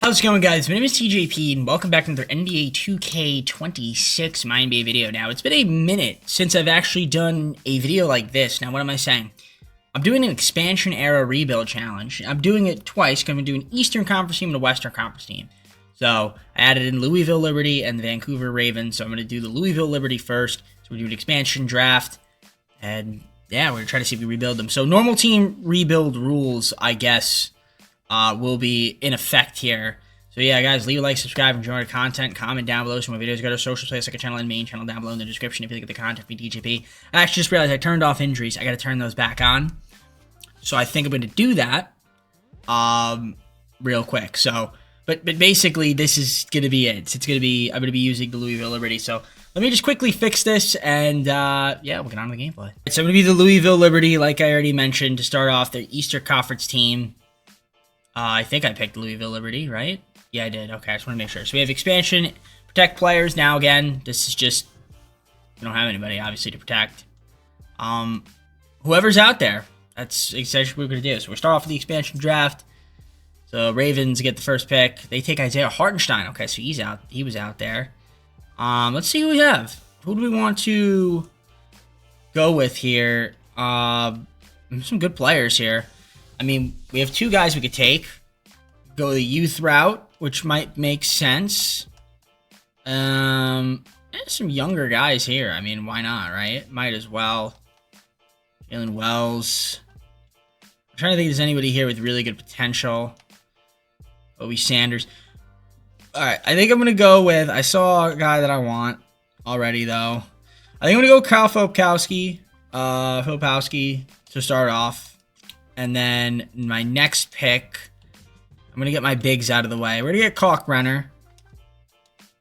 How's it going, guys? My name is TJP, and welcome back to another NBA 2K26 MindBay video. Now, it's been a minute since I've actually done a video like this. Now, what am I saying? I'm doing an expansion era rebuild challenge. I'm doing it twice, because I'm doing an Eastern Conference team and a Western Conference team. So, I added in Louisville Liberty and the Vancouver Ravens, so I'm going to do the Louisville Liberty first. So, we're doing an expansion draft, and yeah, we're going to try to see if we rebuild them. So, normal team rebuild rules, I guess, will be in effect here. So yeah, guys, leave a like, subscribe, enjoy the content, comment down below some more videos. Go to social place like a channel and main channel down below in the description if you like the content from DJP. I actually just realized I turned off injuries. I got to turn those back on. So I think I'm going to do that real quick. So, but basically this is going to be it. It's going to be, I'm going to be using the Louisville Liberty. So let me just quickly fix this and yeah, we'll get on to the gameplay. So I'm going to be the Louisville Liberty, like I already mentioned, to start off the Eastern Conference team. I think I picked Louisville Liberty, right? Yeah, I did. Okay, I just want to make sure. So we have expansion, protect players. Now, again, this is just, we don't have anybody, obviously, to protect. Whoever's out there, that's essentially what we're going to do. So we'll start off with the expansion draft. So Ravens get the first pick. They take Isaiah Hartenstein. Okay, so he's out. He was out there. Let's see who we have. Who do we want to go with here? Some good players here. I mean, we have two guys we could take. Go the youth route, which might make sense. There's some younger guys here. I mean, why not, right? Might as well. Jalen Wells. I'm trying to think if there's anybody here with really good potential. Obi Sanders. Alright, I think I'm going to go with... I saw a guy that I want already, though. I think I'm going to go Kyle Filipowski to start off. And then my next pick, I'm going to get my bigs out of the way. We're going to get Kalkbrenner.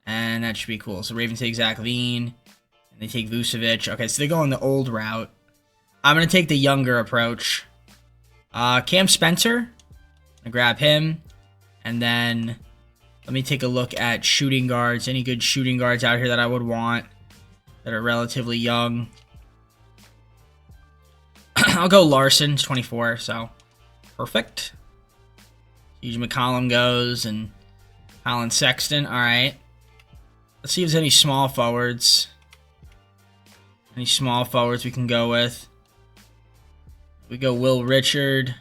And that should be cool. So Ravens take Zach Levine. And they take Vucevic. Okay, so they go on the old route. I'm going to take the younger approach. Cam Spencer. I'm going to grab him. And then let me take a look at shooting guards. Any good shooting guards out here that I would want that are relatively young? I'll go Larson, 24, so perfect. Huge McCollum goes, and Colin Sexton. All right. Let's see if there's any small forwards. Any small forwards we can go with. We go Will Richard.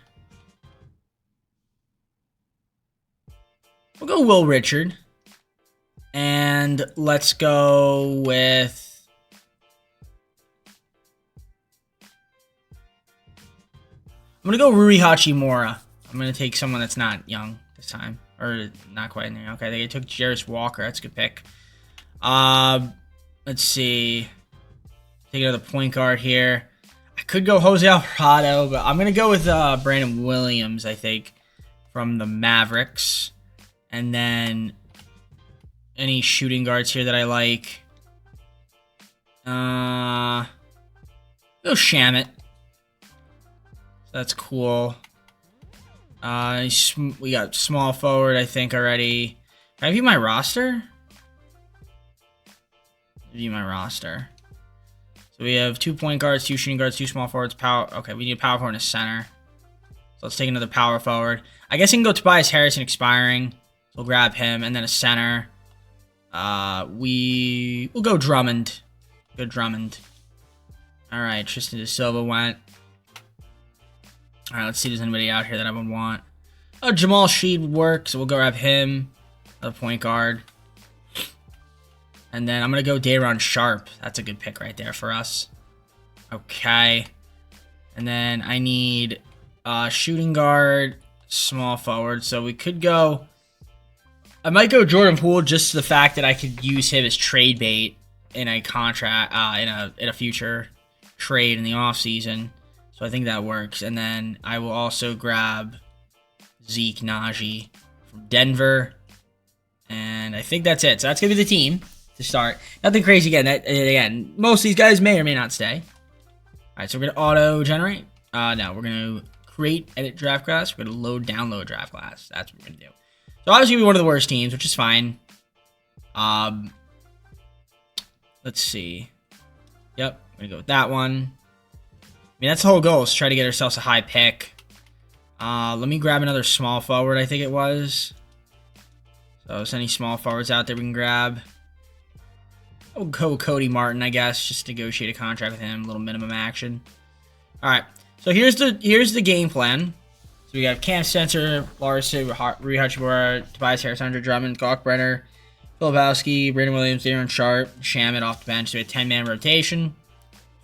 We'll go Will Richard. And let's go with... I'm going to go Rui Hachimura. I'm going to take someone that's not young this time. Or not quite in there. Okay, they took Jarris Walker. That's a good pick. Let's see. Take another point guard here. I could go Jose Alvarado, but I'm going to go with Brandon Williams, I think, from the Mavericks. And then any shooting guards here that I like. Go Shamet. That's cool. We got small forward, I think, already. Can I view my roster? View my roster. So we have 2 point guards, 2 shooting guards, 2 small forwards, power. Okay, we need a power forward and a center. So let's take another power forward. I guess I can go Tobias Harrison expiring. So we'll grab him, and then a center. We'll go Drummond. Go Drummond. All right, Tristan De Silva went. All right, let's see if there's anybody out here that I would want. Oh, Jamal Sheed would work, so we'll go grab him. Another point guard. And then I'm going to go Day'Ron Sharp. That's a good pick right there for us. Okay. And then I need shooting guard, small forward. So we could go... I might go Jordan Poole just to the fact that I could use him as trade bait in a contract, in a future trade in the offseason. So I think that works. And then I will also grab Zeke Naji from Denver. And I think that's it. So that's going to be the team to start. Nothing crazy again. Again, most of these guys may or may not stay. All right, so we're going to auto-generate. No, we're going to create, edit draft class. We're going to load, download draft class. That's what we're going to do. So obviously we're one of the worst teams, which is fine. Let's see. Yep, I'm going to go with that one. I mean, that's the whole goal, is try to get ourselves a high pick. Let me grab another small forward, I think it was. So, is any small forwards out there we can grab? We'll go Cody Martin, I guess. Just negotiate a contract with him. A little minimum action. All right. So here's the game plan. So we got Cam Spencer, Larson, Rui Hachimura, Tobias Harris, Andre Drummond, Kalkbrenner, Filipowski, Brandon Williams, Darren Sharp, Shamit off the bench. So we have 10-man rotation.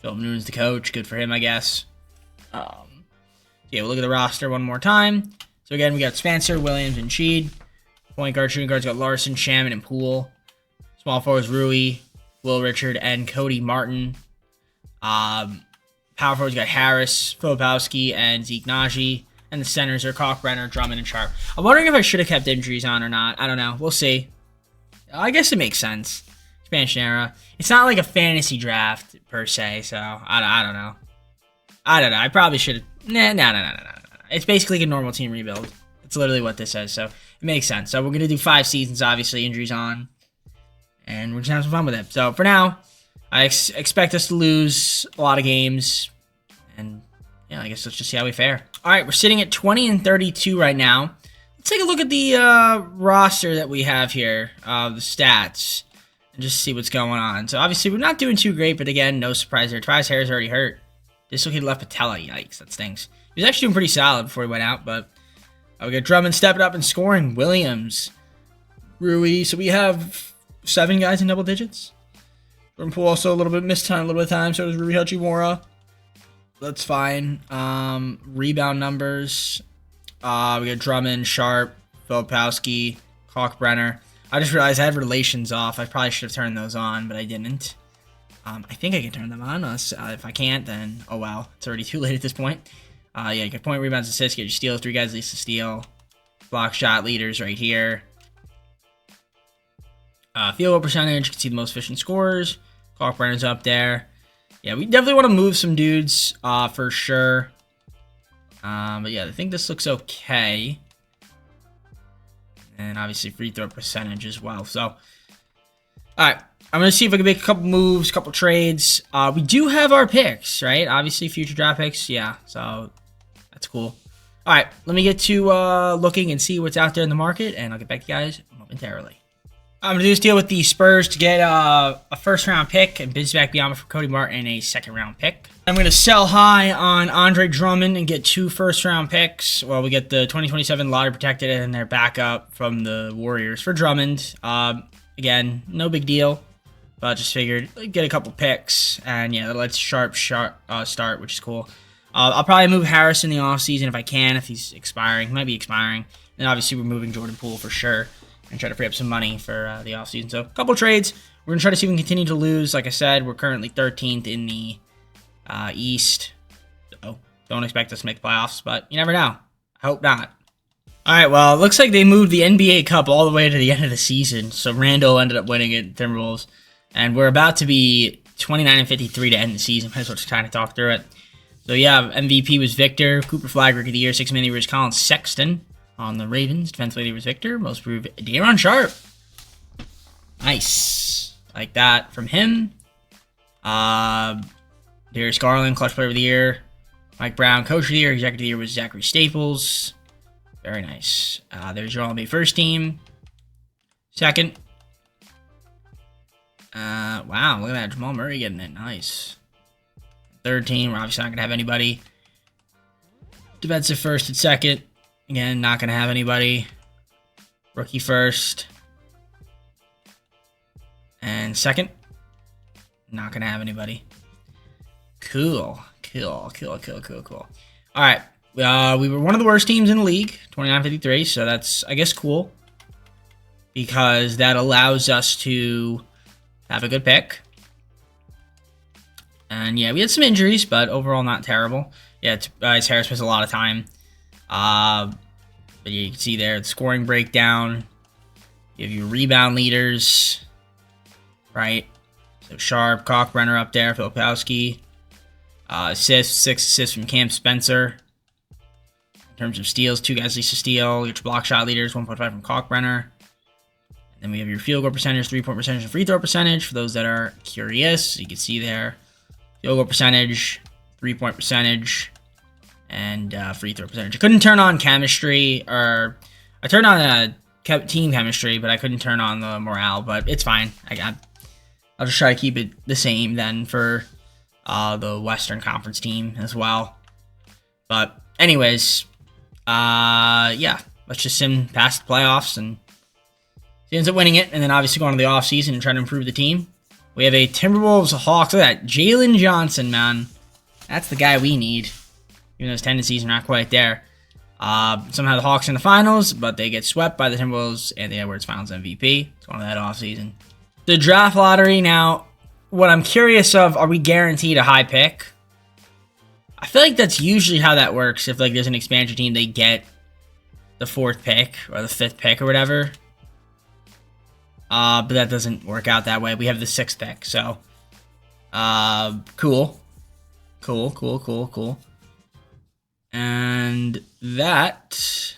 Philip Noon's the coach. Good for him, I guess. Yeah, we'll look at the roster one more time. So again, we got Spencer, Williams, and Sheed. Point guard, shooting guards got Larson, Shamit, and Poole. Small forwards, Rui, Will Richard, and Cody Martin. Power forwards got Harris, Filipowski, and Zeke Naji. And the centers are Kalkbrenner, Drummond, and Sharp. I'm wondering if I should have kept injuries on or not. I don't know. We'll see. I guess it makes sense. Expansion era. It's not like a fantasy draft, per se, so I don't know. I probably should have... No. It's basically a normal team rebuild. It's literally what this says, so it makes sense. So we're going to do 5 seasons, obviously, injuries on. And we're just going to have some fun with it. So for now, I expect us to lose a lot of games. And yeah, I guess let's just see how we fare. All right, we're sitting at 20-32 right now. Let's take a look at the roster that we have here, the stats, and just see what's going on. So obviously we're not doing too great, but again, no surprise there. Tobias Harris already hurt. Dislocated left patella. Yikes, that stinks. He was actually doing pretty solid before he went out, but we got Drummond stepping up and scoring. Williams, Rui. So we have 7 guys in double digits. Jordan Poole also a little bit missed time, a little bit of time. So does Rui Hachimura. That's fine. Rebound numbers. We got Drummond, Sharp, Filipowski, Kalkbrenner. I just realized I had relations off. I probably should have turned those on, but I didn't. I think I can turn them on. If I can't, then oh well. It's already too late at this point. Yeah, you get point, rebounds, assists, get your steals. 3 guys least to steal. Block shot leaders right here. Field goal percentage. You can see the most efficient scorers. Kalkbrenner's up there. Yeah, we definitely want to move some dudes for sure. But yeah, I think this looks okay. And obviously free throw percentage as well. So, all right. I'm going to see if I can make a couple moves, a couple trades. We do have our picks, right? Obviously, future draft picks. Yeah, so that's cool. All right, let me get to looking and see what's out there in the market, and I'll get back to you guys momentarily. I'm going to do this deal with the Spurs to get a first-round pick and Bizback Biyama for Cody Martin and a second-round pick. I'm going to sell high on Andre Drummond and get 2 first-round picks. Well, we get the 2027 lottery protected and their backup from the Warriors for Drummond. Again, no big deal. But just figured get a couple picks, and yeah, that lets Sharp start, which is cool. I'll probably move Harris in the offseason if I can, if he's expiring. He might be expiring. And obviously we're moving Jordan Poole for sure and try to free up some money for the offseason. So a couple trades. We're going to try to see if we can continue to lose. Like I said, we're currently 13th in the East. So don't expect us to make the playoffs, but you never know. I hope not. All right, well, it looks like they moved the NBA Cup all the way to the end of the season. So Randall ended up winning it, Timberwolves. And we're about to be 29-53 to end the season. Might as well just kind of talk through it. So yeah, MVP was Victor. Cooper Flag Rookie of the Year. 6-man of the Year was Colin Sexton on the Ravens. Defensive Player of the Year was Victor. Most improved, Darren Sharp. Nice. Like that from him. Darius Garland, Clutch Player of the Year. Mike Brown, Coach of the Year. Executive of the Year was Zachary Staples. Very nice. There's your All-NBA first team. Second. Wow, look at that. Jamal Murray getting it. Nice. Third team, we're obviously not going to have anybody. Defensive first and second. Again, not going to have anybody. Rookie first. And second. Not going to have anybody. Cool. All right. We were one of the worst teams in the league. 29-53, so that's, I guess, cool. Because that allows us to have a good pick. And yeah, we had some injuries, but overall not terrible. Yeah, Tobias Harris missed a lot of time. But yeah, you can see there the scoring breakdown. You have your rebound leaders, right? So Sharp, Kalkbrenner up there, Filipowski. Assists, 6 assists from Cam Spencer. In terms of steals, 2 guys least to steal. Your block shot leaders, 1.5 from Kalkbrenner. Then we have your field goal percentage, 3-point percentage, and free throw percentage. For those that are curious, you can see there field goal percentage, 3-point percentage, and free throw percentage. I couldn't turn on chemistry, or I turned on team chemistry, but I couldn't turn on the morale. But it's fine. I'll just try to keep it the same then for the Western Conference team as well. But anyways, yeah, let's just sim past the playoffs and he ends up winning it, and then obviously go on to the offseason and try to improve the team. We have a Timberwolves Hawks. Look at that. Jalen Johnson, man. That's the guy we need. Even though his tendencies are not quite there. Somehow the Hawks are in the finals, but they get swept by the Timberwolves and the Edwards Finals MVP. It's going to that offseason. The draft lottery. Now, what I'm curious of, are we guaranteed a high pick? I feel like that's usually how that works. If like there's an expansion team, they get the 4th pick or the 5th pick or whatever. But that doesn't work out that way. We have the 6th pick, so cool. Cool. And that,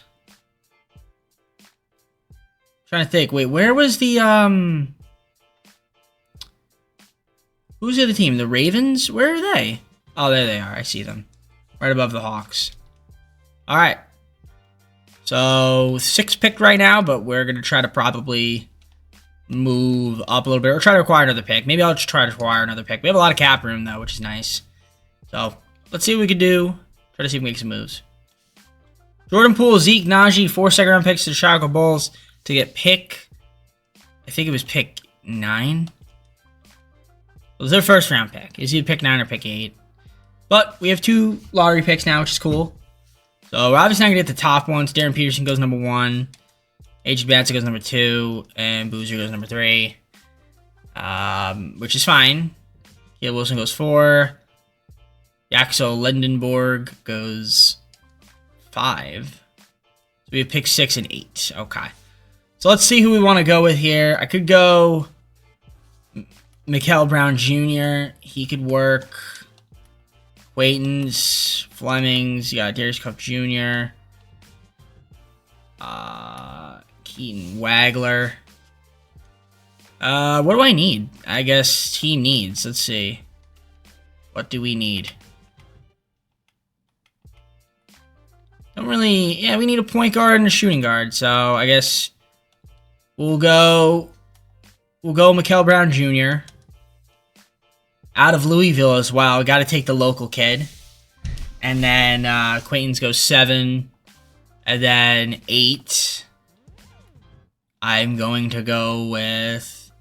trying to think. Wait, where was the who's the other team? The Ravens? Where are they? Oh, there they are. I see them. Right above the Hawks. All right. So 6th pick right now, but we're going to try to probably move up a little bit or try to acquire another pick. Maybe I'll just try to acquire another pick. We have a lot of cap room, though, which is nice. So let's see what we can do. Try to see if we can make some moves. Jordan Poole, Zeke, Najee, 4 second-round picks to the Chicago Bulls to get pick. I think it was pick 9. It was their first-round pick. Is it pick 9 or pick 8? But we have 2 lottery picks now, which is cool. So we're obviously not going to get the top ones. Darren Peterson goes number 1. H. Bansa goes number 2. And Boozer goes number 3. Which is fine. Caleb Wilson goes 4. Yaxel Lindenborg goes 5. So we have pick 6 and 8. Okay. So let's see who we want to go with here. I could go Mikael Brown Jr. He could work. Quaitons, Flemings, you got Darius Cuff Jr., Keaton Wagler. What do I need? I guess team needs. Let's see. What do we need? Don't really... Yeah, we need a point guard and a shooting guard. So I guess we'll go Mikael Brown Jr. out of Louisville as well. Got to take the local kid. And then Quaitons goes 7. And then 8. I'm going to go with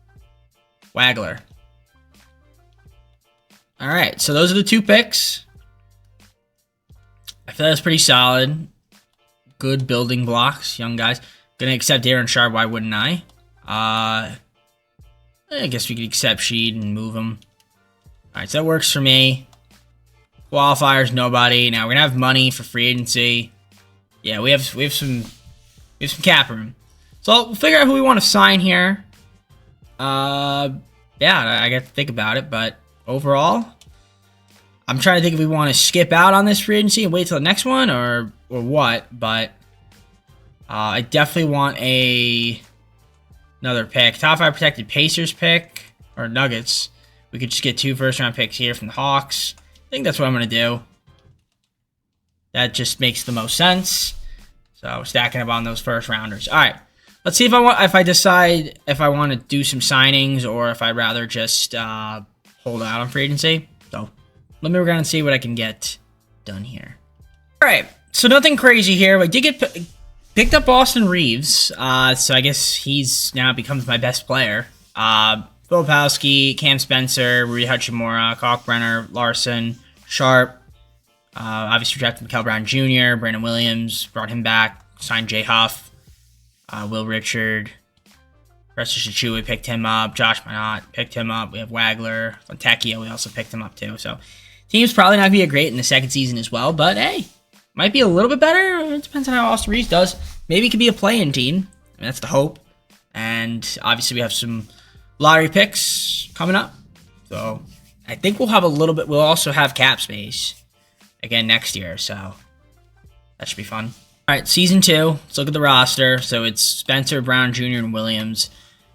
Wagler. Alright, so those are the 2 picks. I feel that's pretty solid. Good building blocks, young guys. Gonna accept Darren Sharp, why wouldn't I? I guess we could accept Sheed and move him. Alright, so that works for me. Qualifiers, nobody. Now we're gonna have money for free agency. Yeah, we have some cap room. So we'll figure out who we want to sign here. Yeah, I got to think about it, but overall, I'm trying to think if we want to skip out on this free agency and wait till the next one or what, but I definitely want another pick. Top 5 protected Pacers pick or Nuggets. We could just get 2 first-round picks here from the Hawks. I think that's what I'm going to do. That just makes the most sense. So stacking up on those first-rounders. All right. Let's see if I decide if I want to do some signings or if I'd rather just hold out on free agency. So let me go and see what I can get done here. All right. So nothing crazy here. I did get picked up Austin Reeves. So I guess he's now becomes my best player. Filipowski, Cam Spencer, Rui Hachimura, Kalkbrenner, Larson, Sharp. Obviously drafted Mikael Brown Jr., Brandon Williams, brought him back, signed Jay Huff, Will Richard, Resta Shichui picked him up, Josh Minot picked him up, we have Wagler, Fontecchio, we also picked him up too. So team's probably not going to be a great in the second season as well, but hey, might be a little bit better. It depends on how Austin Reeves does. Maybe it could be a play-in team. I mean, that's the hope. And obviously we have some lottery picks coming up. So I think we'll have a little bit. We'll also have cap space again next year. So that should be fun. All right, season 2. Let's look at the roster. So it's Spencer, Brown Jr., and Williams.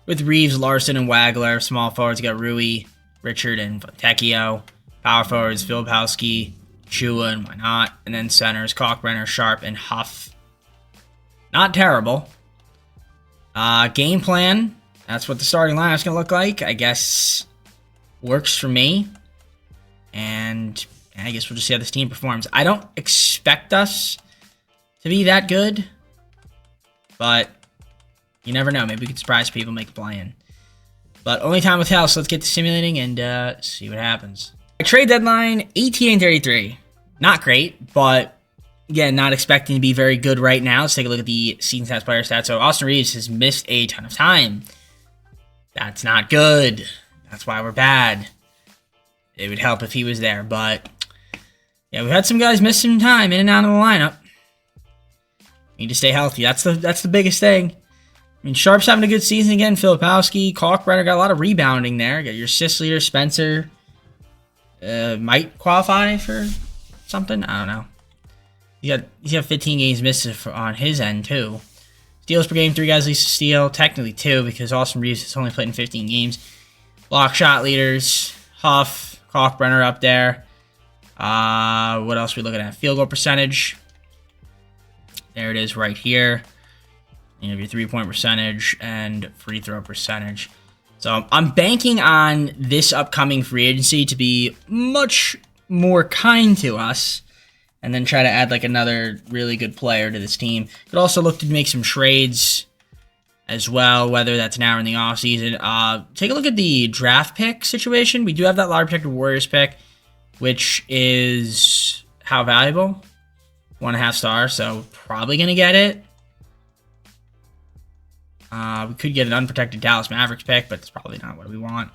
With Reeves, Larson, and Wagler. Small forwards, you got Rui, Richard, and Fontecchio. Power forwards, Filipowski, Chua, and Minot. And then centers, Kalkbrenner, Sharp, and Huff. Not terrible. Game plan. That's what the starting lineup's going to look like. I guess works for me. And I guess we'll just see how this team performs. I don't expect us to be that good. But you never know. Maybe we could surprise people, make a play-in. But only time will tell, so let's get to simulating and see what happens. Trade deadline, 18-33. Not great, but again, not expecting to be very good right now. Let's take a look at the season stats, player stats. So Austin Reeves has missed a ton of time. That's not good. That's why we're bad. It would help if he was there, but yeah, we've had some guys miss some time in and out of the lineup. Need to stay healthy. That's the biggest thing. I mean, Sharp's having a good season again. Filipowski, Kalkbrenner got a lot of rebounding there. Got your assist leader, Spencer. Might qualify for something. I don't know. He's got 15 games missed on his end, too. Steals per game, 3 guys least to steal. Technically 2, because Austin Reeves has only played in 15 games. Block shot leaders. Huff, Kalkbrenner up there. What else are we looking at? Field goal percentage. There it is right here. You have your 3-point percentage and free throw percentage. So I'm banking on this upcoming free agency to be much more kind to us, and then try to add like another really good player to this team. Could also look to make some trades as well, whether that's now or in the offseason. Take a look at the draft pick situation. We do have that lottery protected Warriors pick, which is how valuable? 1.5 stars, so probably going to get it. We could get an unprotected Dallas Mavericks pick, but it's probably not what we want.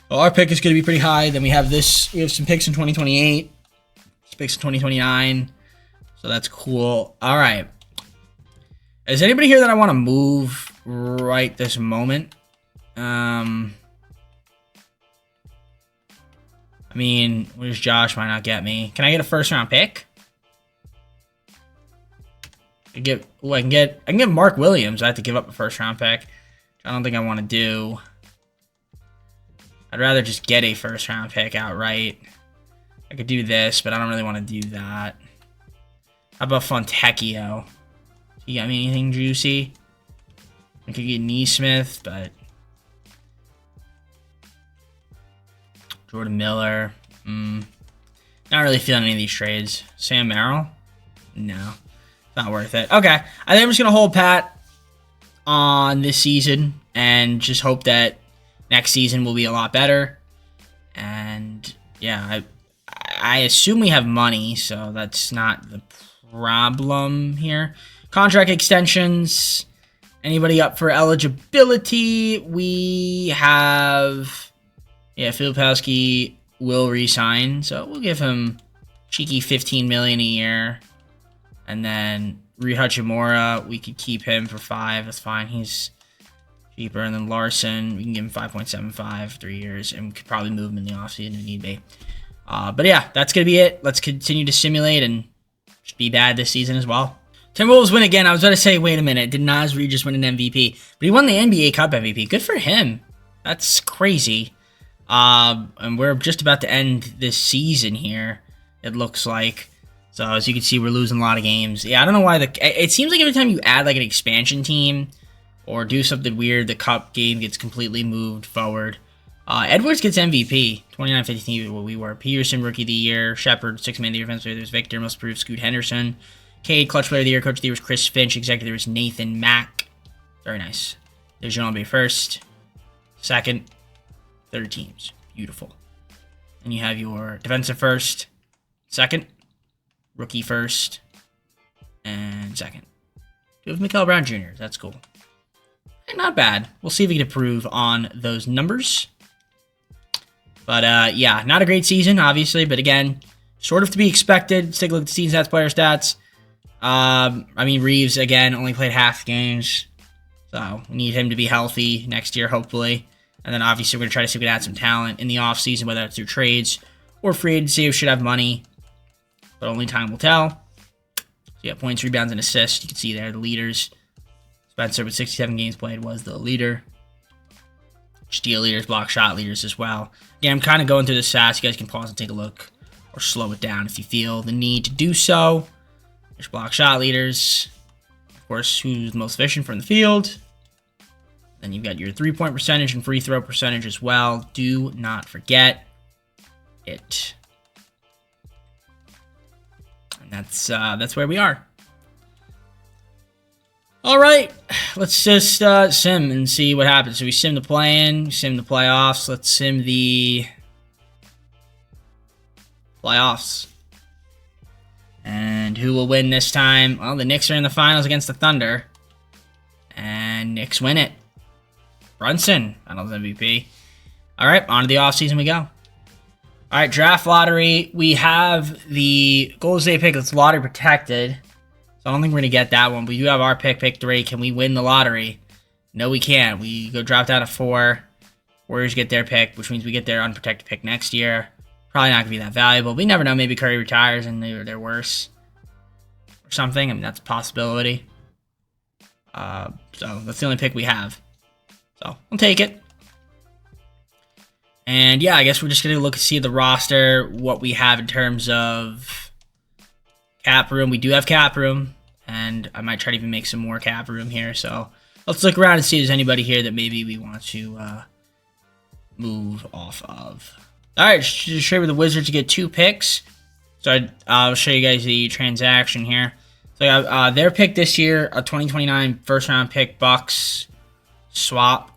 Well, our pick is going to be pretty high. Then we have this. We have some picks in 2028. Some picks in 2029. So that's cool. All right. Is anybody here that I want to move right this moment? I mean, where's Josh? Might not get me. Can I get a first round pick? I can get Mark Williams. I have to give up a first round pick. I don't think I want to do. I'd rather just get a first round pick outright. I could do this, but I don't really want to do that. How about Fontecchio? You got me anything juicy? I could get Neesmith, but Jordan Miller. Not really feeling any of these trades. Sam Merrill? No. Not worth it. Okay. I think I'm just going to hold pat on this season and just hope that next season will be a lot better. And yeah, I assume we have money, so that's not the problem here. Contract extensions. Anybody up for eligibility? We have, yeah, Filipowski will resign, so we'll give him cheeky $15 million a year. And then Rui Hachimura, we could keep him for 5. That's fine. He's cheaper. And then Larson, we can give him 5.75, 3 years, and we could probably move him in the offseason if need be. But yeah, that's gonna be it. Let's continue to simulate and just be bad this season as well. Timberwolves win again. I was about to say, wait a minute, did Naz Reid just win an MVP? But he won the NBA Cup MVP. Good for him. That's crazy. And we're just about to end this season here, it looks like. So as you can see, we're losing a lot of games. Yeah, I don't know why it seems like every time you add like an expansion team or do something weird, the cup game gets completely moved forward. Edwards gets MVP, 29-15 what we were. Peterson, Rookie of the Year. Shepard, 6-man of the year. Defensive player, there's Victor. Most improved, Scoot Henderson. Cade, Clutch Player of the Year. Coach of the Year was Chris Finch. Executive was Nathan Mack. Very nice. Division will be first, second, third teams. Beautiful. And you have your defensive first, second, rookie first, and second. You have Mikael Brown Jr. That's cool. Not bad. We'll see if we can improve on those numbers. But yeah, not a great season, obviously. But again, sort of to be expected. Let's take a look at the season stats, player stats. I mean, Reeves, again, only played half games. So we need him to be healthy next year, hopefully. And then obviously we're going to try to see if we can add some talent in the offseason, whether it's through trades or free agency. We should have money. But only time will tell. So yeah, points, rebounds, and assists. You can see there the leaders. Spencer with 67 games played was the leader. Steal leaders, block shot leaders as well. Again, I'm kind of going through the stats. You guys can pause and take a look or slow it down if you feel the need to do so. There's block shot leaders. Of course, who's the most efficient from the field. Then you've got your 3-point percentage and free throw percentage as well. Do not forget it. And that's where we are. All right, let's just sim and see what happens. So we sim the play-in, sim the playoffs. Let's sim the playoffs. And who will win this time? Well, the Knicks are in the finals against the Thunder. And Knicks win it. Brunson, Finals MVP. All right, on to the offseason we go. All right, draft lottery. We have the Golden State pick that's lottery protected. So I don't think we're going to get that one. We do have our pick 3. Can we win the lottery? No, we can't. We go drop down to 4. Warriors get their pick, which means we get their unprotected pick next year. Probably not going to be that valuable. We never know. Maybe Curry retires and they're worse. Or something. I mean, that's a possibility. So that's the only pick we have. So I'll take it. And yeah, I guess we're just going to look and see the roster, what we have in terms of cap room. We do have cap room, and I might try to even make some more cap room here. So let's look around and see if there's anybody here that maybe we want to move off of. All right, just trade with the Wizards to get 2 picks. So I'll show you guys the transaction here. So their pick this year, a 2029 first-round pick, Bucks swap.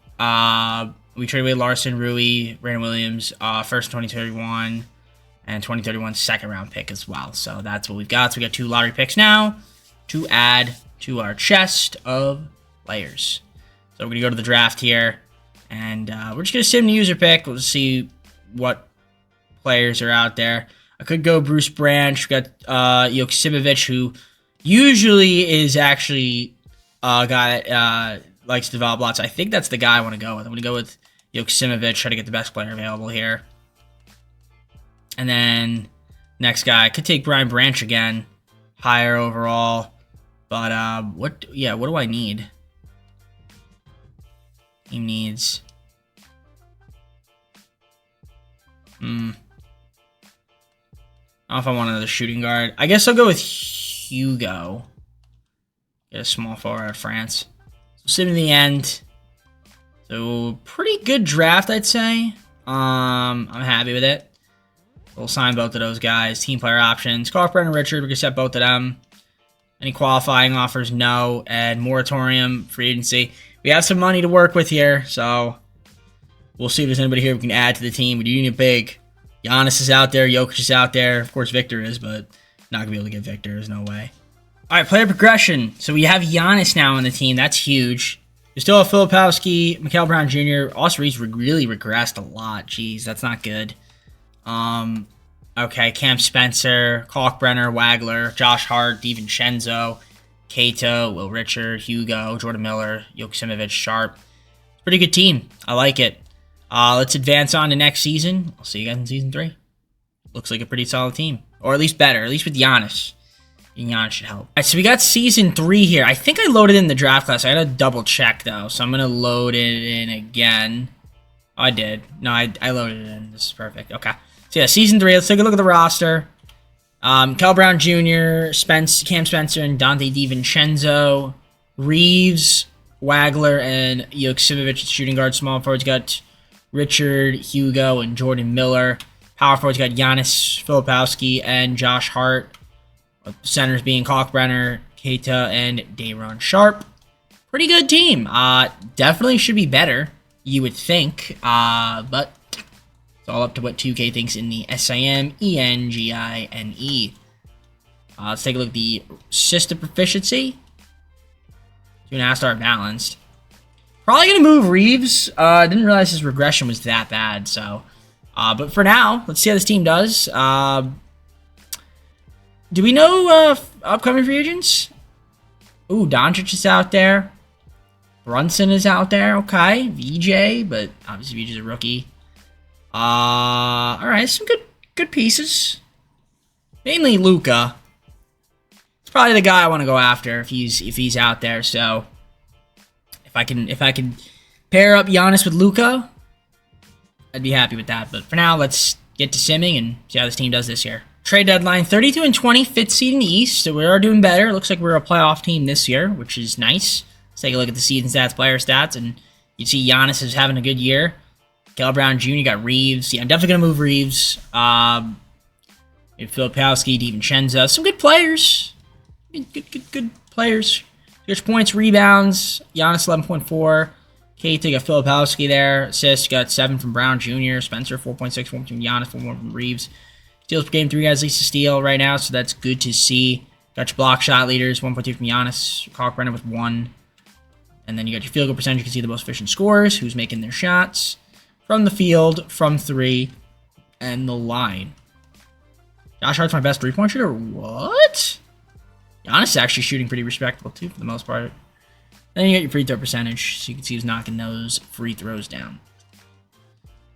We traded away Larson, Rui, Brandon Williams, first 2031, and 2031 second-round pick as well. So that's what we've got. So we got 2 lottery picks now to add to our chest of players. So we're going to go to the draft here, and we're just going to sim the user pick. We'll see what players are out there. I could go Bruce Branch. We got Joksimovic, who usually is actually a guy that likes to develop lots. I think that's the guy I want to go with. I'm going to go with Joksimovic, try to get the best player available here. And then next guy, I could take Brian Branch again, higher overall. But what do I need? He needs I don't know if I want another shooting guard. I guess I'll go with Hugo. Get a small forward out of France. So sit in the end. So pretty good draft, I'd say. I'm happy with it. We'll sign both of those guys. Team player options. Kalkbrenner, Richard. We can set both of them. Any qualifying offers? No. And moratorium, free agency. We have some money to work with here, so we'll see if there's anybody here we can add to the team. We do need a big. Giannis is out there. Jokic is out there. Of course, Victor is, but not going to be able to get Victor. There's no way. All right, player progression. So we have Giannis now on the team. That's huge. We still have Filipowski, Mikael Brown Jr. Austin Reeves really regressed a lot. Jeez, that's not good. Okay, Cam Spencer, Kalkbrenner, Wagler, Josh Hart, DiVincenzo, Cato, Will Richard, Hugo, Jordan Miller, Joksimovic, Sharp. Pretty good team. I like it. Let's advance on to next season. I'll see you guys in season 3. Looks like a pretty solid team. Or at least better. At least with Giannis. Giannis should help. All right, so we got season 3 here. I think I loaded in the draft class. I got to double check, though. So I'm going to load it in again. Oh, I did. No, I loaded it in. This is perfect. Okay. So yeah, season 3. Let's take a look at the roster. Cal Brown Jr., Cam Spencer, and Dante DiVincenzo. Reeves, Wagler, and Joksimovic, shooting guard. Small forwards got Richard, Hugo, and Jordan Miller. Power forwards got Giannis, Filipowski, and Josh Hart. Centers being Kalkbrenner, Keita, and Day'Ron Sharp. Pretty good team. Definitely should be better, you would think. But it's all up to what 2K thinks in the SIMENGINE. Let's take a look at the system proficiency. 2.5 star balanced. Probably going to move Reeves. Didn't realize his regression was that bad. So, but for now, let's see how this team does. Do we know upcoming free agents? Ooh, Doncic is out there. Brunson is out there. Okay, VJ, but obviously VJ's a rookie. All right, some good pieces. Mainly Luka. It's probably the guy I want to go after if he's out there. So if I can pair up Giannis with Luka, I'd be happy with that. But for now, let's get to simming and see how this team does this year. Trade deadline, 32-20, 5th seed in the East, so we are doing better. Looks like we're a playoff team this year, which is nice. Let's take a look at the season stats, player stats, and You see Giannis is having a good year. Caleb Brown Jr. got Reeves. Yeah, I'm definitely going to move Reeves. Filipowski, DiVincenzo. Some good players. Good players. Here's points, rebounds. Giannis 11.4. Kate got Filipowski there. Assists got 7 from Brown Jr. Spencer 4.6. 1 from Giannis, 1 from Reeves. Steals per game, 3 guys least to steal right now, so that's good to see. Got your block shot leaders, 1.2 from Giannis. Kalkbrenner with 1. And then you got your field goal percentage. You can see the most efficient scorers, who's making their shots from the field, from 3, and the line. Josh Hart's my best 3-point shooter? What? Giannis is actually shooting pretty respectable, too, for the most part. Then you got your free throw percentage, so you can see who's knocking those free throws down.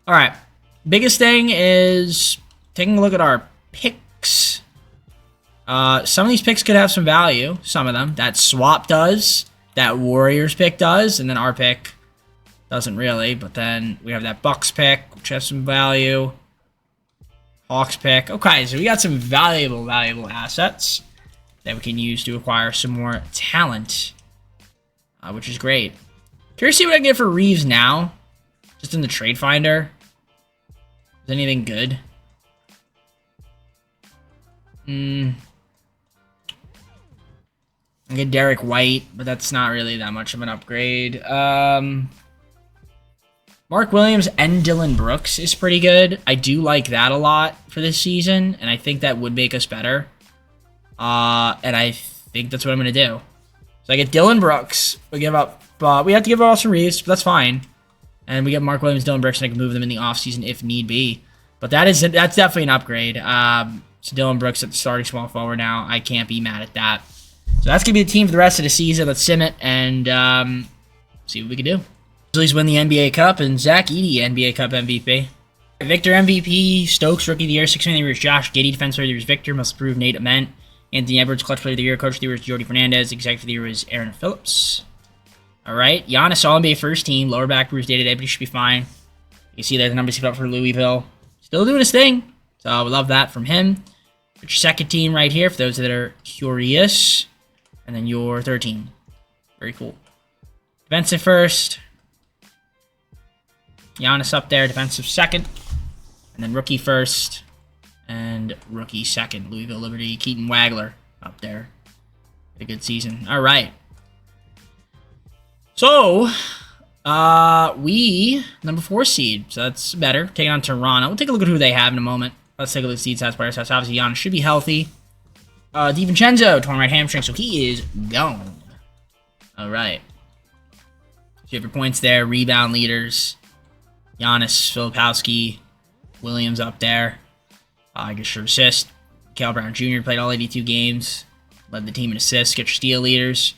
All right. Biggest thing is taking a look at our picks. Some of these picks could have some value. Some of them. That swap does. That Warriors pick does. And then our pick doesn't really. But then we have that Bucks pick, which has some value. Hawks pick. Okay, so we got some valuable assets that we can use to acquire some more talent, which is great. Curious to see what I can get for Reeves now, just in the trade finder. Is anything good? I get Derek White, but that's not really that much of an upgrade. Mark Williams and Dylan Brooks is pretty good. I do like that a lot for this season, and I think that would make us better. And I think that's what I'm going to do. So I get Dylan Brooks. We give up. We have to give up Austin Reeves, but that's fine. And we get Mark Williams, Dylan Brooks, and I can move them in the offseason if need be. But that's definitely an upgrade. So Dylan Brooks at the starting small forward now. I can't be mad at that. So that's going to be the team for the rest of the season. Let's sim it and see what we can do. Grizzlies win the NBA Cup, and Zach Edey, NBA Cup MVP. Victor MVP, Stokes Rookie of the Year, 6 Man of the Year is Josh Giddey, Defense Player of the Year is Victor, Most Improved Nate Ament, Anthony Edwards, Clutch Player of the Year, Coach of the Year is Jordy Fernandez, Executive of the Year is Aaron Phillips. Alright, Giannis All-NBA First Team, lower back bruise day-to-day, but he should be fine. You can see there the numbers he's up for Louisville. Still doing his thing, so we love that from him. Put your second team right here for those that are curious. And then your third team. Very cool. Defensive first. Giannis up there, defensive second. And then rookie first. And rookie second. Louisville Liberty, Keaton Wagler up there. A good season. All right. So, number 4 seed. So that's better. Taking on Toronto. We'll take a look at who they have in a moment. Let's take a look at the seed size players. Obviously, Giannis should be healthy. DiVincenzo, torn right hamstring, so he is gone. All right. So you have your points there, rebound leaders. Giannis, Filipowski, Williams up there. I guess your assist. Caleb Brown Jr. played all 82 games. Led the team in assists. Get your steal leaders.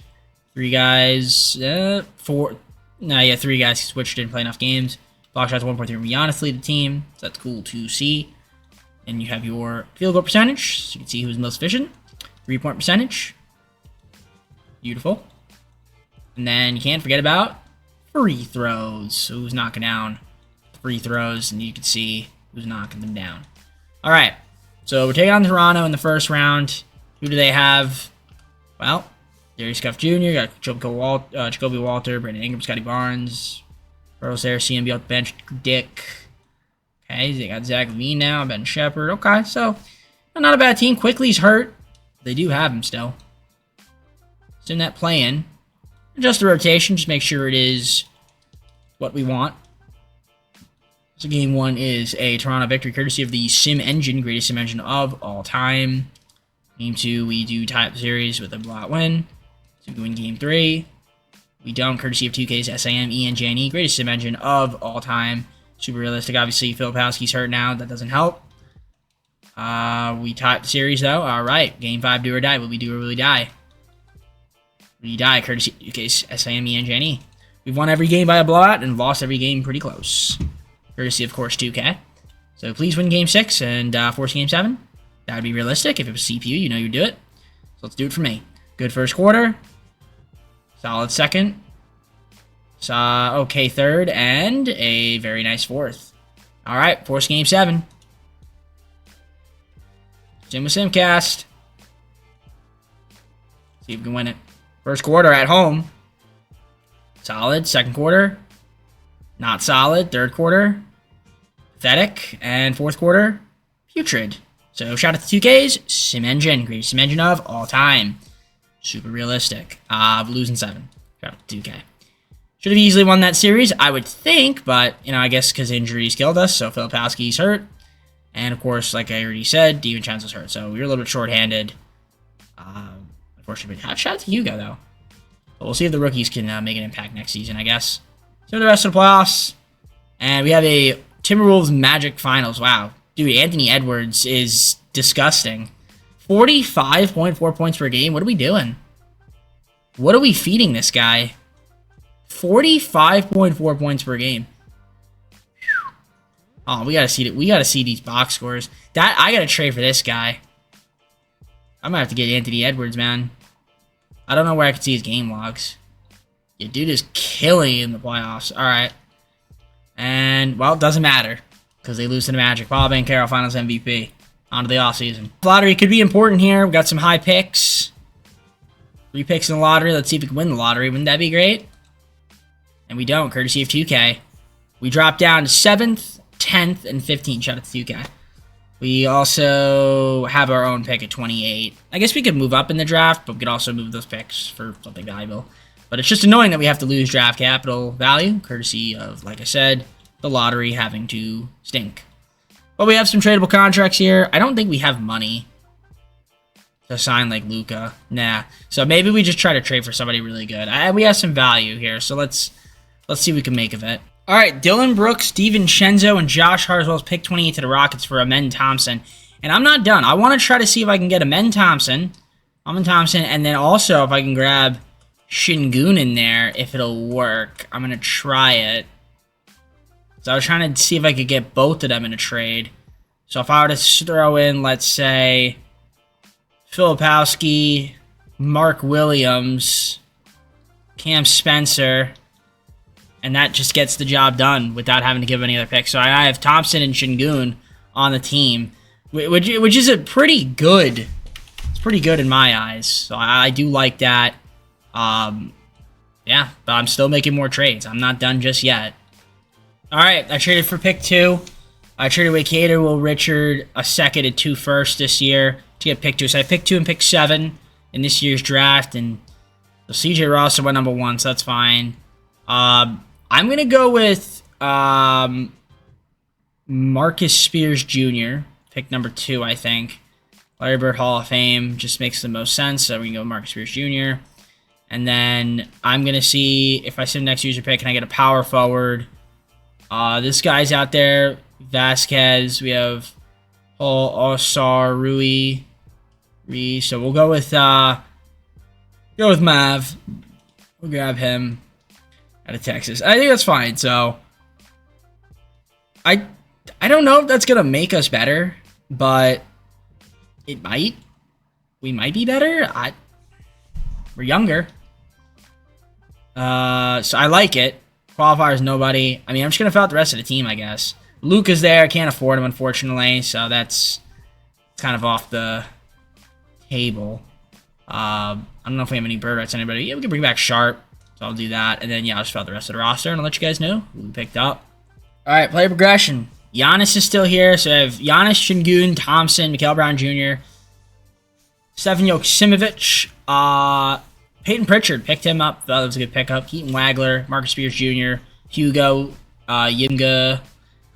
3 guys. 3 guys who switched, didn't play enough games. Block shots 1.3 from Giannis lead the team. So that's cool to see. And you have your field goal percentage. So you can see who's most efficient. 3-point percentage. Beautiful. And then you can't forget about free throws. So who's knocking down free throws, and you can see who's knocking them down. All right. So we're taking on Toronto in the first round. Who do they have? Well, Darius Cuff Jr., got Jacoby Walter, Brandon Ingram, Scotty Barnes, Earl Sayre, CMB off the bench, Dick. Okay, they got Zach LaVine now, Ben Shepherd. Okay, so not a bad team. Quickly's hurt. They do have him still. It's in that play-in. Just a rotation. Just make sure it is what we want. So game 1 is a Toronto victory courtesy of the Sim Engine, greatest sim engine of all time. Game 2, we do tie up the series with a blowout win. So we win game 3. We don't, courtesy of 2K's SAM ENGNE, greatest sim engine of all time. Super realistic. Obviously, Filipowski's hurt now. That doesn't help. We tie up the series, though. All right. Game 5, do or die. Will we do or will we die? We die, courtesy of 2K's SAM ENGNE. We've won every game by a blowout and lost every game pretty close. Courtesy, of course, 2K. So please win game 6 and force game 7. That would be realistic. If it was CPU, you know you'd do it. So let's do it for me. Good first quarter. Solid second. Okay third. And a very nice fourth. All right, force game 7. Sim with Simcast. See if we can win it. First quarter at home. Solid. Second quarter. not solid. Third quarter, pathetic. And fourth quarter, putrid. So shout out to 2Ks, sim engine, greatest sim engine of all time. Super realistic. Losing 7. Shout out to 2K. Should have easily won that series, I would think, but, you know, I guess because injuries killed us, so Filipowski's hurt. And, of course, like I already said, DiVincenzo's hurt, so we were a little bit short-handed. Unfortunately, shout out to Hugo, though. But we'll see if the rookies can make an impact next season, I guess. So the rest of the playoffs. And we have a Timberwolves Magic Finals. Wow. Dude, Anthony Edwards is disgusting. 45.4 points per game. What are we doing? What are we feeding this guy? 45.4 points per game. Whew. Oh, we gotta see it. We gotta see these box scores. I gotta trade for this guy. I'm gonna have to get Anthony Edwards, man. I don't know where I can see his game logs. Yeah, dude is killing in the playoffs. All right. And, well, it doesn't matter because they lose to the Magic. Paul Banchero, Finals MVP. On to the offseason. Lottery could be important here. We've got some high picks. 3 picks in the lottery. Let's see if we can win the lottery. Wouldn't that be great? And we don't, courtesy of 2K. We drop down to 7th, 10th, and 15th. Shout out to 2K. We also have our own pick at 28. I guess we could move up in the draft, but we could also move those picks for something valuable. But it's just annoying that we have to lose draft capital value, courtesy of, like I said, the lottery having to stink. But we have some tradable contracts here. I don't think we have money to sign like Luka. Nah. So maybe we just try to trade for somebody really good. We have some value here, so let's see what we can make of it. All right, Dylan Brooks, DiVincenzo, and Josh Hart as well as pick 28 to the Rockets for Amen Thompson. And I'm not done. I want to try to see if I can get Amen Thompson, and then also if I can grab Şengün in there, if it'll work. I'm going to try it. So I was trying to see if I could get both of them in a trade. So if I were to throw in, let's say, Filipowski, Mark Williams, Cam Spencer, and that just gets the job done without having to give any other picks. So I have Thompson and Şengün on the team, which is a pretty good. It's pretty good in my eyes. So I do like that. Yeah, but I'm still making more trades. I'm not done just yet. All right, I traded for pick 2. I traded away Cater, Will Richard, a second and 2 first this year to get pick 2. So I picked 2 and pick 7 in this year's draft, and so CJ Ross went number 1, so that's fine. I'm gonna go with Marcus Spears Jr. Pick number 2, I think. Larry Bird Hall of Fame just makes the most sense, so we can go with Marcus Spears Jr. And then I'm gonna see if I see the next user pick, can I get a power forward? This guy's out there. Vasquez. We have Osar, Rui. So we'll go with Mav. We'll grab him out of Texas. I think that's fine. So I don't know if that's gonna make us better, but it might. We might be better. We're younger. So I like it. Qualifiers, nobody. I mean, I'm just going to fill out the rest of the team, I guess. Luka's there. I can't afford him, unfortunately. So that's kind of off the table. I don't know if we have any bird rights on anybody. Yeah, we can bring back Sharp. So I'll do that. And then, yeah, I'll just fill out the rest of the roster, and I'll let you guys know who we picked up. All right, player progression. Giannis is still here. So I have Giannis, Şengün, Thompson, Mikael Brown Jr., Stefan Joksimovic, Peyton Pritchard, picked him up. That was a good pickup. Keaton Wagler, Marcus Spears Jr., Hugo, Yimga.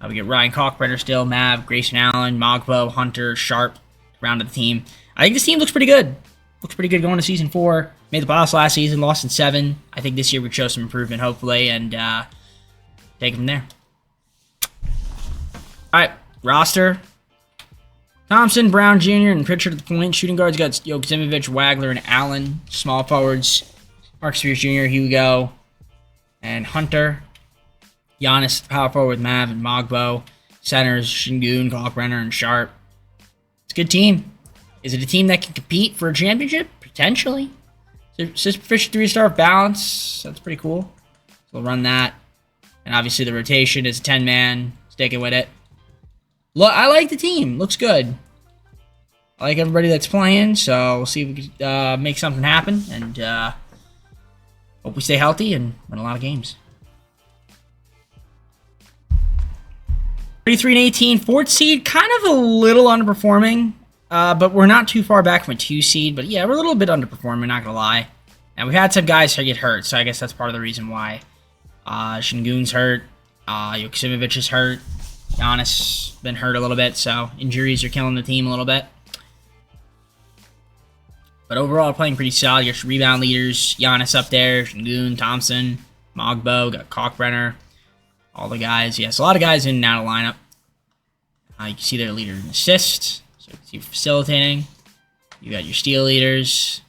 We get Ryan Kalkbrenner still, Mav, Grayson Allen, Mogbo, Hunter, Sharp, round of the team. I think this team looks pretty good. Looks pretty good going to Season 4. Made the playoffs last season, lost in 7. I think this year we show some improvement, hopefully, and take it from there. All right, roster. Thompson, Brown Jr., and Pritchard at the point. Shooting guards got Joksimovic, Wagler, and Allen. Small forwards, Marcus Spears Jr., Hugo, and Hunter. Giannis, power forward with Mav and Mogbo. Centers, Şengün, Kalkbrenner, and Sharp. It's a good team. Is it a team that can compete for a championship? Potentially. Sufficient 3-star balance. That's pretty cool. So we'll run that. And obviously the rotation is a 10-man. Sticking with it. Look, I like the team. Looks good. I like everybody that's playing, so we'll see if we can make something happen, and hope we stay healthy and win a lot of games. 33 and 18, fourth seed, kind of a little underperforming, but we're not too far back from a 2 seed. But yeah, we're a little bit underperforming, not gonna lie. And we've had some guys get hurt, so I guess that's part of the reason why. Şengün's hurt, Joksimovic is hurt, Giannis been hurt a little bit, so injuries are killing the team a little bit. But overall, playing pretty solid. Your rebound leaders, Giannis up there, Şengün, Thompson, Mogbo, got Kalkbrenner, all the guys. Yes, a lot of guys in and out of lineup. You can see their leader in assists, so you can see facilitating. You got your steal leaders,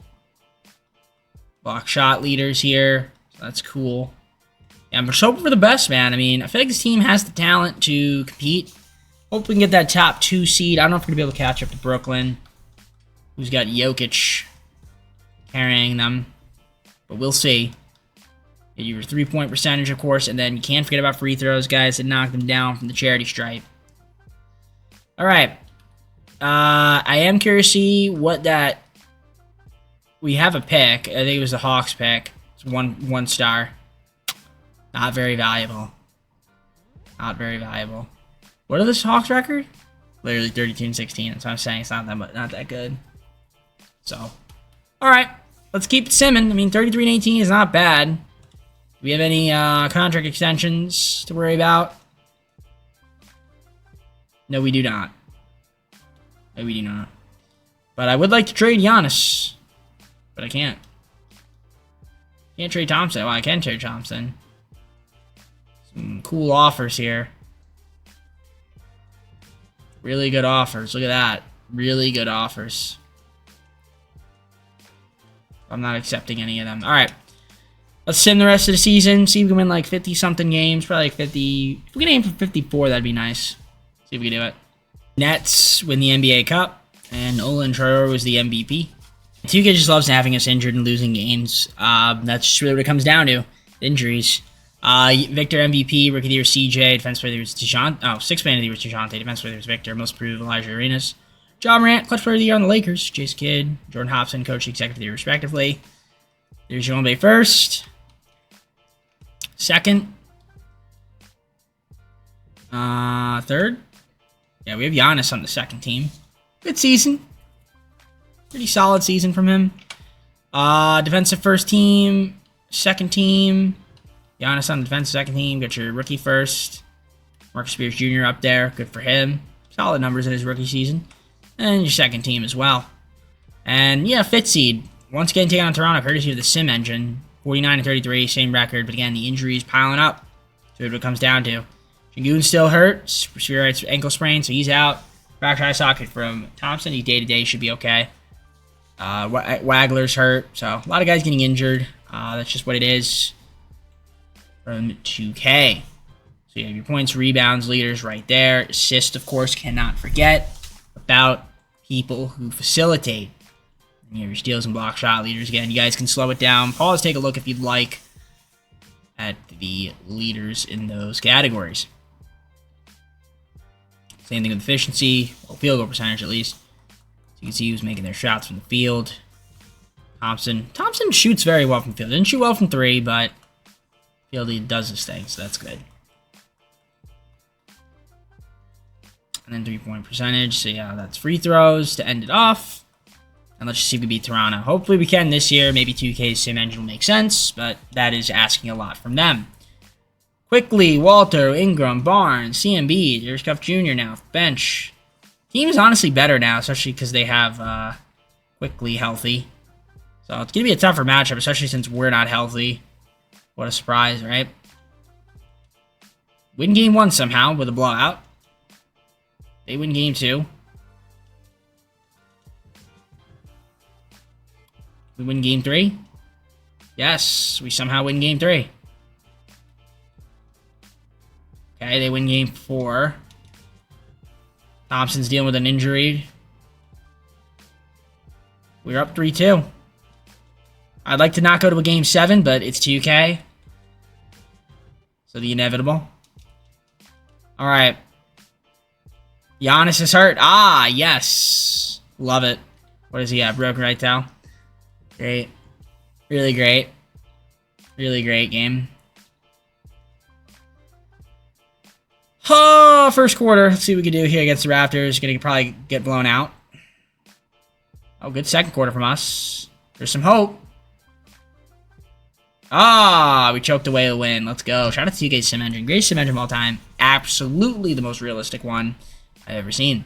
block shot leaders here, so that's cool. Yeah, I'm just hoping for the best, man. I mean, I feel like this team has the talent to compete. Hope we can get that top 2 seed. I don't know if we're going to be able to catch up to Brooklyn, who's got Jokic carrying them, but we'll see. Get your 3-point percentage, of course, and then you can't forget about free throws, guys, that knock them down from the charity stripe. All right. I am curious to see what that... We have a pick. I think it was the Hawks pick. It's one star. Not very valuable. Not very valuable. What are this Hawks record? Literally 32 and 16. That's what I'm saying. It's not that good. So, all right. Let's keep it simming. I mean, 33 and 18 is not bad. Do we have any contract extensions to worry about? No, we do not. No, we do not. But I would like to trade Giannis. But I can't. Can't trade Thompson. Well, I can trade Thompson. Some cool offers here. Really good offers. Look at that. Really good offers. I'm not accepting any of them. All right. Let's sim the rest of the season. See if we can win like 50-something games. Probably like 50. If we can aim for 54, that'd be nice. See if we can do it. Nets win the NBA Cup. And Olin Traore was the MVP. 2K just loves having us injured and losing games. That's just really what it comes down to. Injuries. Victor MVP, Rookie of the Year CJ, Defense Player of the Year was DeJounte. Oh, Sixth Man of the Year was DeJounte, Defense Player of the Year was Victor, Most Improved Elijah Arenas. Ja Morant, Clutch Player of the Year on the Lakers, Jason Kidd, Jordan Hobson, Coach Executive of the Year respectively. There's Joel Bay first. Second. Third. Yeah, we have Giannis on the second team. Good season. Pretty solid season from him. Defensive first team, second team. Giannis on the defensive second team. Got your rookie first. Marcus Spears Jr. up there. Good for him. Solid numbers in his rookie season. And your second team as well. And yeah, fifth seed. Once again, taking on Toronto, courtesy of the Sim engine. 49 and 33, same record. But again, the injuries piling up. So what it comes down to. Şengün's still hurt. Spheroid's ankle sprain, so he's out. Fractured eye socket from Thompson. He's day-to-day, should be okay. Wagler's hurt. So a lot of guys getting injured. That's just what it is. From 2K. So you have your points, rebounds, leaders right there. Assist, of course, cannot forget about people who facilitate. And you have your steals and block shot leaders. Again, you guys can slow it down. Pause, take a look if you'd like at the leaders in those categories. Same thing with efficiency, or field goal percentage at least. So you can see who's making their shots from the field. Thompson shoots very well from the field. Didn't shoot well from 3, but he does his thing, so that's good. And then 3-point percentage. So yeah, that's free throws to end it off. And let's just see if we beat Toronto. Hopefully we can this year. Maybe 2K's Sim engine will make sense, but that is asking a lot from them. Quickly, Walter, Ingram, Barnes, CMB. There's Cuff Jr. now, bench. Team is honestly better now, especially because they have Quickly healthy. So it's going to be a tougher matchup, especially since we're not healthy. What a surprise, right? Win game 1 somehow with a blowout. They win game 2. We win game 3. Yes, we somehow win game 3. Okay, they win game 4. Thompson's dealing with an injury. We're up 3-2. I'd like to not go to a game 7, but it's 2K. So the inevitable. Alright. Giannis is hurt. Ah, yes. Love it. What does he have? Broken right toe. Great. Really great. Really great game. Oh! first quarter. Let's see what we can do here against the Raptors. Gonna probably get blown out. Oh, good second quarter from us. There's some hope. We choked away a win. Let's go. Shout out to TK Sim Engine. Greatest sim engine of all time. Absolutely the most realistic one I've ever seen.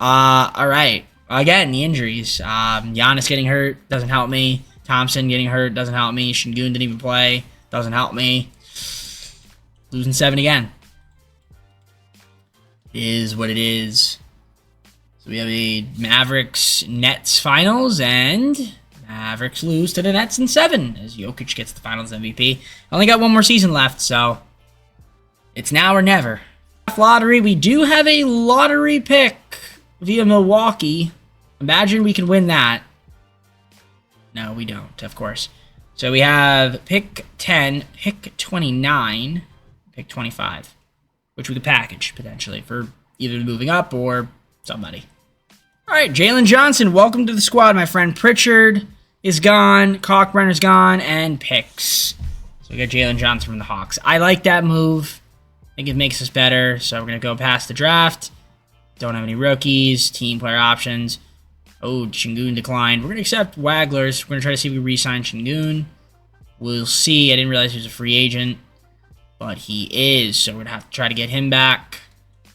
Alright. Again, the injuries. Giannis getting hurt. Doesn't help me. Thompson getting hurt. Doesn't help me. Şengün didn't even play. Doesn't help me. Losing 7 again. Is what it is. So we have a Mavericks-Nets finals, and Mavericks lose to the Nets in 7 as Jokic gets the finals MVP. Only got one more season left, so it's now or never. Lottery, we do have a lottery pick via Milwaukee. Imagine we can win that. No, we don't, of course. So we have pick 10, pick 29, pick 25, which we could package potentially for either moving up or somebody. All right, Jalen Johnson, welcome to the squad, my friend. Pritchard is gone, Kalkbrenner's gone, and picks. So we got Jalen Johnson from the Hawks. I like that move. I think it makes us better. So we're going to go past the draft. Don't have any rookies, team player options. Oh, Şengün declined. We're going to accept Wagler's. We're going to try to see if we re-sign Şengün. We'll see. I didn't realize he was a free agent, but he is. So we're going to have to try to get him back.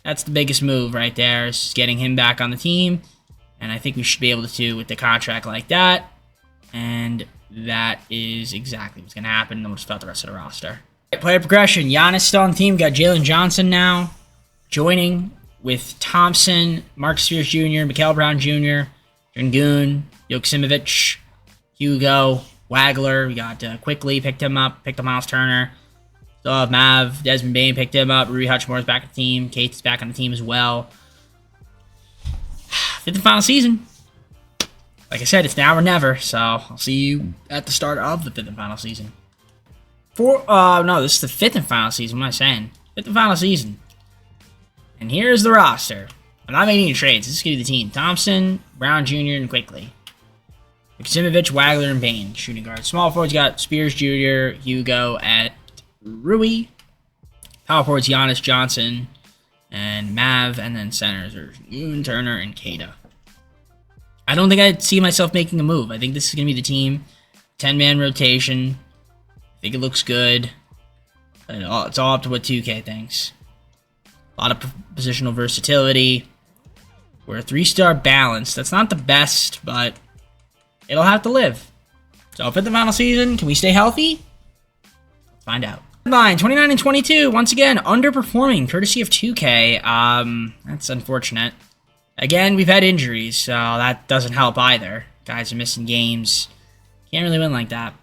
That's the biggest move right there, is getting him back on the team. And I think we should be able to with the contract like that. And that is exactly what's going to happen. Then we'll just fill out the rest of the roster. Player progression. Giannis still on the team. Got Jalen Johnson now joining with Thompson, Marcus Spears Jr., Mikal Brown Jr., Şengün, Joksimovic, Hugo, Wagler. We got Quickly, picked him up. Picked up Miles Turner. Still have Mav, Desmond Bane picked him up. Rui Hachimura's back on the team. Kate's back on the team as well. Fifth and final season. Like I said, it's now or never, so I'll see you at the start of the fifth and final season. No, this is the fifth and final season. What am I saying? Fifth and final season. And here's the roster. I'm not making any trades. This is going to be the team. Thompson, Brown Jr., and Quickly. Joksimovic, Wagler, and Bane, shooting guard. Small forwards got Spears Jr., Hugo at Rui. Power forwards, Giannis, Johnson, and Mav, and then centers are Şengün, Turner, and Kata. I don't think I'd see myself making a move. I think this is going to be the team. 10-man rotation. I think it looks good. It's all up to what 2K thinks. A lot of positional versatility. We're a 3-star balance. That's not the best, but it'll have to live. So for the final season, can we stay healthy? Let's find out. Line 29 and 22. Once again, underperforming, courtesy of 2K. That's unfortunate. Again, we've had injuries, so that doesn't help either. Guys are missing games. Can't really win like that.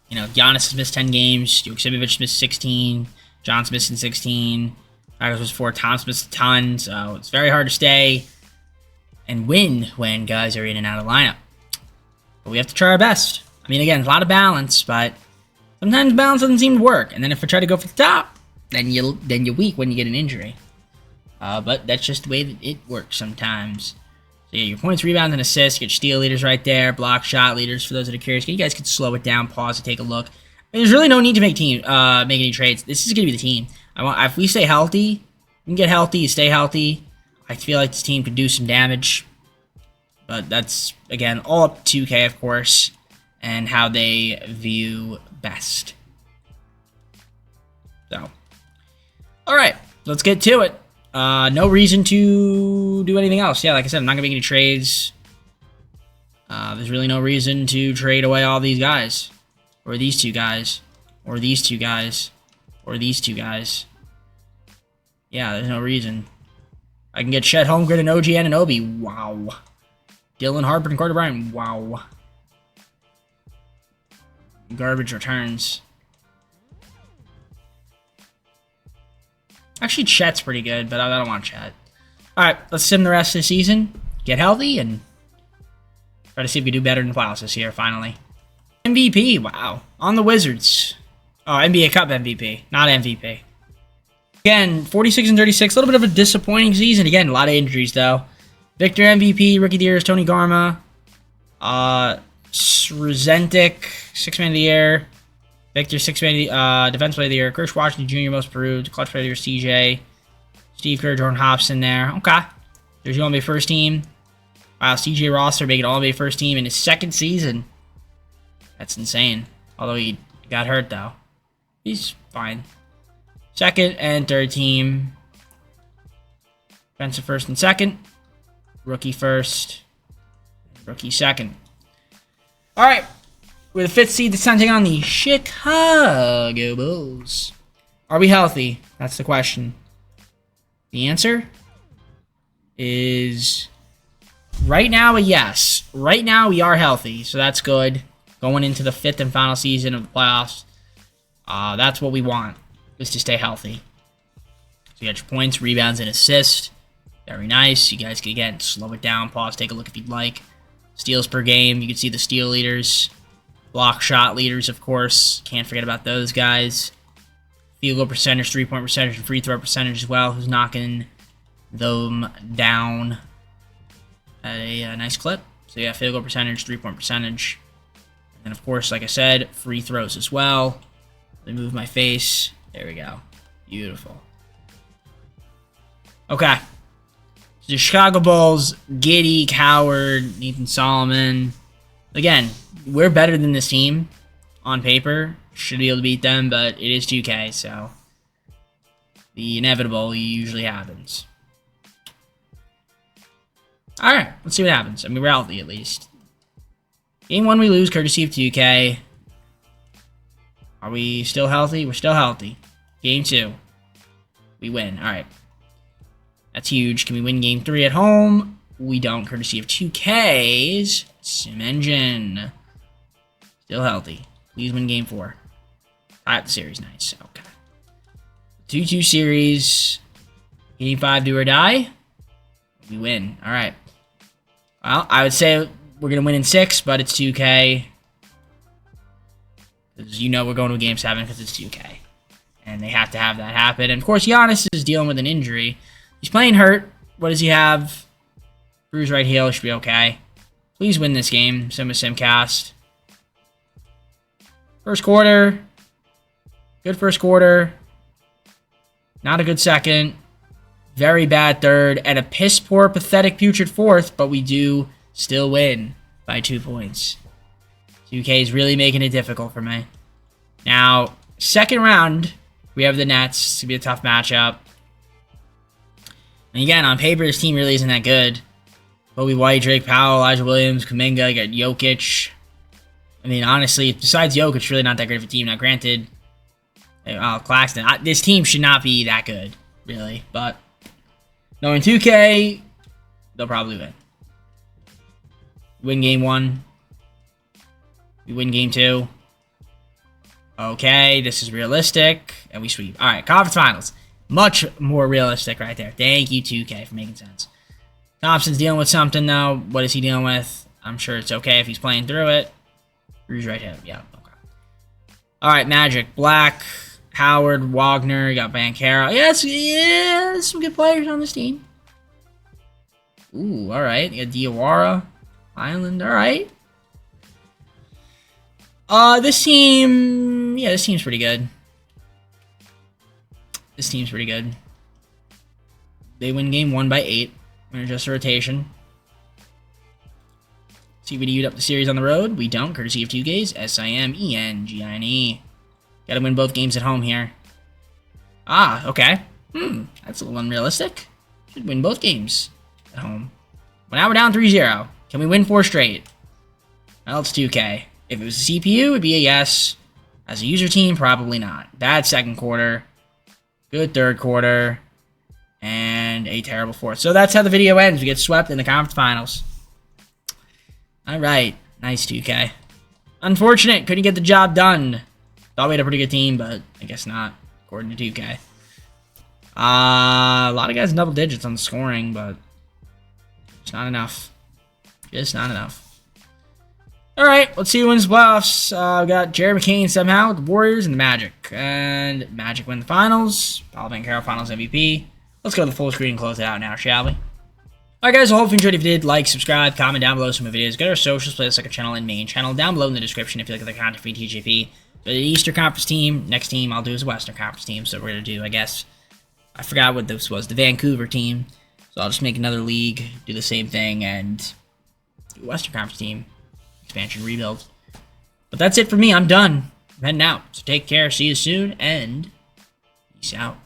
You know, Giannis has missed 10 games. Joksimovic missed 16. John's missing 16. Tigers was 4. Tom's missed a ton, so it's very hard to stay and win when guys are in and out of the lineup. But we have to try our best. I mean, again, a lot of balance, but sometimes balance doesn't seem to work. And then if we try to go for the top, then you're weak when you get an injury. But that's just the way that it works sometimes. So yeah, your points, rebounds, and assists. Get your steal leaders right there. Block shot leaders for those that are curious. You guys can slow it down, pause and take a look. There's really no need to make any trades. This is going to be the team. If we stay healthy, we can get healthy, you stay healthy. I feel like this team could do some damage. But that's, again, all up to 2K, of course, and how they view best. So, alright, let's get to it. No reason to do anything else. Yeah, like I said, I'm not going to make any trades. There's really no reason to trade away all these guys. Or these two guys. Or these two guys. Or these two guys. Yeah, there's no reason. I can get Chet Holmgren and OG Anunoby. Wow. Dylan Harper and Carter Bryant. Wow. Garbage returns. Actually, Chet's pretty good, but I don't want Chet. Alright, let's sim the rest of the season. Get healthy and try to see if we do better than playoffs this year, finally. MVP, wow. On the Wizards. Oh, NBA Cup MVP, not MVP. Again, 46 and 36, a little bit of a disappointing season. Again, a lot of injuries, though. Victor MVP, Rookie of the Year is Tony Garma. Rezentic, 6-Man of the Year. Victor, 6-Man Defense Player of the Year. Chris Washington Jr., Most Improved. Clutch Player of the Year, CJ. Steve Kerr, Jordan Hobson there. Okay. There's your NBA first team. Wow, CJ Rosser making all NBA first team in his second season. That's insane. Although he got hurt, though. He's fine. Second and third team. Defensive first and second. Rookie first. Rookie second. All right. We're the fifth seed this time taking on the Chicago Bulls. Are we healthy? That's the question. The answer is right now a yes. Right now we are healthy, so that's good. Going into the fifth and final season of the playoffs, that's what we want, is to stay healthy. So you got your points, rebounds, and assists. Very nice. You guys can, again, slow it down, pause, take a look if you'd like. Steals per game, you can see the steal leaders. Block shot leaders, of course. Can't forget about those guys. Field goal percentage, three-point percentage, and free throw percentage as well. Who's knocking them down at a nice clip. So yeah, field goal percentage, three-point percentage. And of course, like I said, free throws as well. Let me move my face. There we go. Beautiful. Okay. So the Chicago Bulls, Giddey, Coward, Nathan Solomon. Again, we're better than this team on paper. Should be able to beat them, but it is 2K, so the inevitable usually happens. Alright, let's see what happens. I mean, we're healthy at least. Game 1 we lose, courtesy of 2K. Are we still healthy? We're still healthy. Game 2. We win. Alright. That's huge. Can we win Game 3 at home? We don't, courtesy of 2K's Sim Engine. Still healthy. Please win Game 4. Alright, the series. Nice. Okay. 2-2 series. Game 5, do or die. We win. Alright. Well, I would say we're going to win in 6, but it's 2K. Because you know we're going to Game 7 because it's 2K. And they have to have that happen. And, of course, Giannis is dealing with an injury. He's playing hurt. What does he have? Bruised right heel. Should be okay. Please win this game. Simcast. First quarter. Good first quarter. Not a good second. Very bad third. And a piss-poor, pathetic, putrid fourth. But we do still win by 2 points. 2K is really making it difficult for me. Now, second round, we have the Nets. It's going to be a tough matchup. And again, on paper, this team really isn't that good. Kobe White, Drake Powell, Elijah Williams, Kuminga, you got Jokic. I mean, honestly, besides Jokic, it's really not that great of a team. Now, granted, Claxton, this team should not be that good, really. But knowing 2K, they'll probably win. Win Game 1. We win Game 2. Okay, this is realistic. And we sweep. All right, conference finals. Much more realistic right there. Thank you, 2K, for making sense. Thompson's dealing with something, though. What is he dealing with? I'm sure it's okay if he's playing through it. Bruise right hip. Yeah, okay. All right, Magic. Black, Howard, Wagner. You got Banchero. Yeah, some good players on this team. Ooh, all right. You got Diawara, Island. All right. This team... Yeah, this team's pretty good. This team's pretty good. They win Game 1 by 8. We're just a rotation. CBD up the series on the road. We don't, courtesy of 2Ks. SIMENGINE. Gotta win both games at home here. Ah, okay. That's a little unrealistic. Should win both games at home. Well, now we're down 3-0. Can we win 4 straight? Well, it's 2K. If it was a CPU, it'd be a yes. As a user team, probably not. Bad second quarter. Good third quarter. And a terrible fourth. So that's how the video ends. We get swept in the conference finals. Alright. Nice 2K. Unfortunate. Couldn't get the job done. Thought we had a pretty good team, but I guess not, according to 2K. A lot of guys in double digits on the scoring, but it's not enough. Just not enough. Alright, let's see who wins the playoffs. We got Jerry McCain somehow, the Warriors, and the Magic. And Magic win the finals. Paolo Banchero finals MVP. Let's go to the full screen and close it out now, shall we? Alright guys, I hope you enjoyed. If you did, like, subscribe, comment down below some of my videos. Go to our socials, play the second channel and main channel down below in the description if you like the content for TJP. The Eastern Conference team, next team I'll do is a Western Conference team. So we're going to do, I guess, I forgot what this was. The Vancouver team. So I'll just make another league, do the same thing, and do a Western Conference team. Expansion rebuild. But that's it for me. I'm done. I'm heading out. So take care. See you soon, and peace out.